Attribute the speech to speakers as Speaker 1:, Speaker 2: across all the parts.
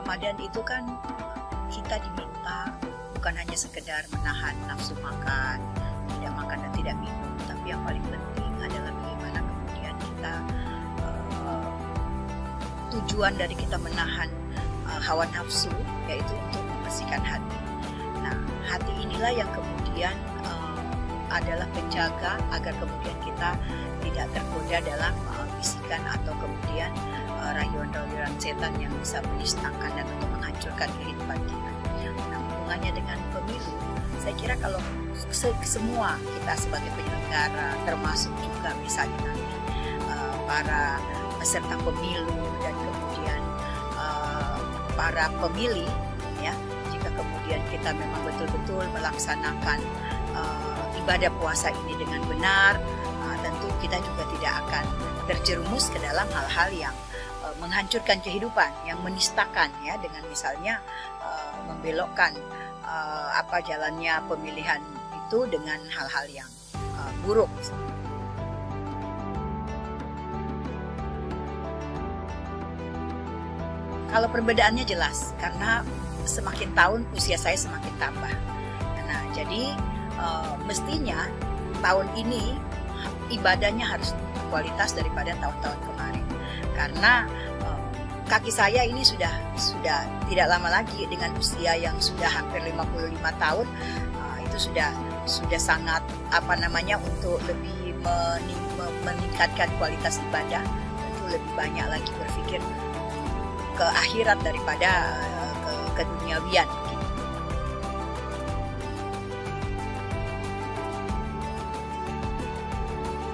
Speaker 1: Ramadan itu kan kita diminta bukan hanya sekedar menahan nafsu makan, tidak makan dan tidak minum, tapi yang paling penting adalah bagaimana kemudian kita tujuan dari kita menahan hawa nafsu yaitu untuk membersihkan hati. Nah, hati inilah yang kemudian adalah penjaga agar kemudian kita tidak tergoda dalam bisikan atau kemudian rayuan-rayuan setan yang bisa menistakan dan untuk menghancurkan kehidupan kita. Nah, hubungannya dengan pemilu, saya kira kalau semua kita sebagai penyelenggara, termasuk juga misalnya nanti para peserta pemilu dan kemudian para pemilih, ya, jika kemudian kita memang betul-betul melaksanakan ibadah puasa ini dengan benar, tentu kita juga tidak akan terjerumus ke dalam hal-hal yang menghancurkan kehidupan, yang menistakan, ya, dengan misalnya membelokkan jalannya pemilihan itu dengan hal-hal yang buruk. Kalau perbedaannya jelas, karena semakin tahun usia saya semakin tambah. Nah, jadi mestinya tahun ini ibadahnya harus kualitas daripada tahun-tahun kemarin. Karena kaki saya ini sudah tidak lama lagi dengan usia yang sudah hampir 55 tahun, itu sudah sangat untuk lebih meningkatkan kualitas ibadah, tentu lebih banyak lagi berpikir ke akhirat daripada ke duniawian.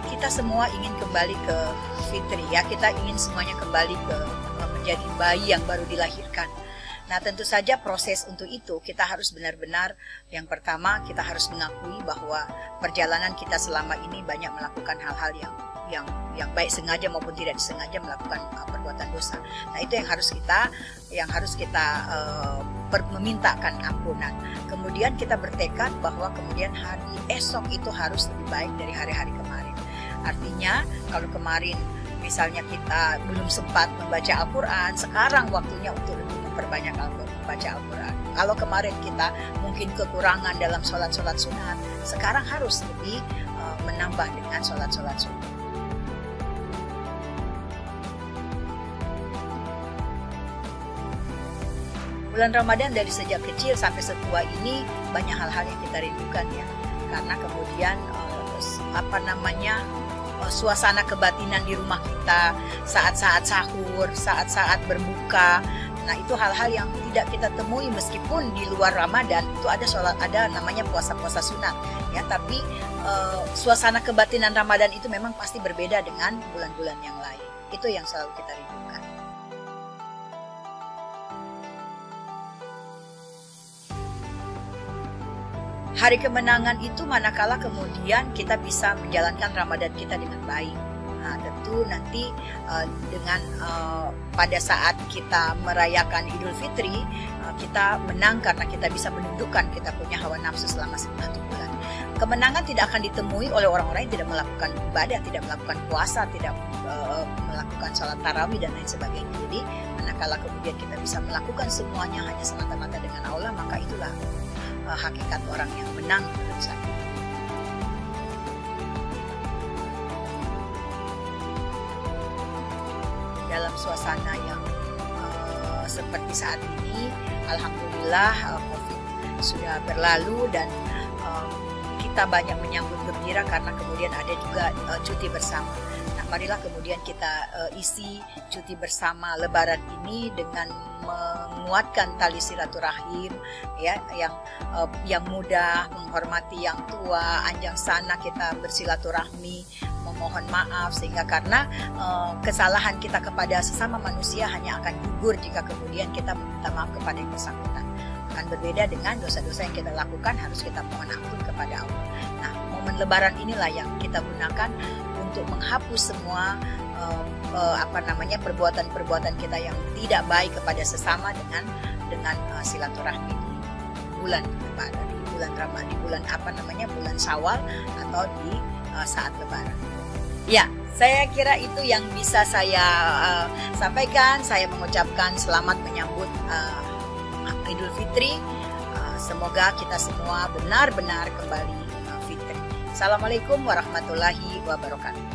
Speaker 1: Kita semua ingin kembali ke fitri, ya, kita ingin semuanya kembali ke menjadi bayi yang baru dilahirkan. Nah, tentu saja proses untuk itu kita harus benar-benar, yang pertama kita harus mengakui bahwa perjalanan kita selama ini banyak melakukan hal-hal yang baik sengaja maupun tidak disengaja melakukan perbuatan dosa. Nah, itu yang harus kita memintakan ampunan. Kemudian kita bertekad bahwa kemudian hari esok itu harus lebih baik dari hari-hari kemarin. Artinya kalau kemarin misalnya kita belum sempat membaca Al-Quran, sekarang waktunya untuk lebih memperbanyak membaca Al-Quran. Kalau kemarin kita mungkin kekurangan dalam sholat-sholat sunat, sekarang harus lebih menambah dengan sholat-sholat sunat. Bulan Ramadan dari sejak kecil sampai setua ini banyak hal-hal yang kita rindukan, ya, karena kemudian suasana kebatinan di rumah kita saat-saat sahur, saat-saat berbuka. Nah, itu hal-hal yang tidak kita temui meskipun di luar Ramadan itu ada namanya puasa-puasa sunat, ya, tapi suasana kebatinan Ramadan itu memang pasti berbeda dengan bulan-bulan yang lain. Itu yang selalu kita rindukan. Hari kemenangan itu manakala kemudian kita bisa menjalankan Ramadan kita dengan baik. Nah, tentu nanti pada saat kita merayakan Idul Fitri, kita menang karena kita bisa menundukkan kita punya hawa nafsu selama 1 bulan. Kemenangan tidak akan ditemui oleh orang-orang yang tidak melakukan ibadah, tidak melakukan puasa, tidak melakukan sholat tarawih dan lain sebagainya. Jadi manakala kemudian kita bisa melakukan semuanya hanya semata-mata dengan Allah, maka itulah hakikat orang yang menang menurut saya. Dalam suasana yang seperti saat ini, alhamdulillah COVID sudah berlalu dan kita banyak menyambut gembira karena kemudian ada juga cuti bersama. Nah, marilah kemudian kita isi cuti bersama Lebaran ini dengan menguatkan tali silaturahim, ya, yang mudah, menghormati yang tua, anjang sana kita bersilaturahmi, memohon maaf, sehingga karena kesalahan kita kepada sesama manusia hanya akan gugur jika kemudian kita meminta maaf kepada yang bersangkutan. Akan berbeda dengan dosa-dosa yang kita lakukan, harus kita mohon ampun kepada Allah. Nah, momen Lebaran inilah yang kita gunakan untuk menghapus semua perbuatan-perbuatan kita yang tidak baik kepada sesama dengan silaturahmi di bulan Lebaran, bulan Syawal atau di saat Lebaran. Ya, saya kira itu yang bisa saya sampaikan. Saya mengucapkan selamat menyambut Idul Fitri. Semoga kita semua benar-benar kembali fitri. Assalamualaikum warahmatullahi wabarakatuh.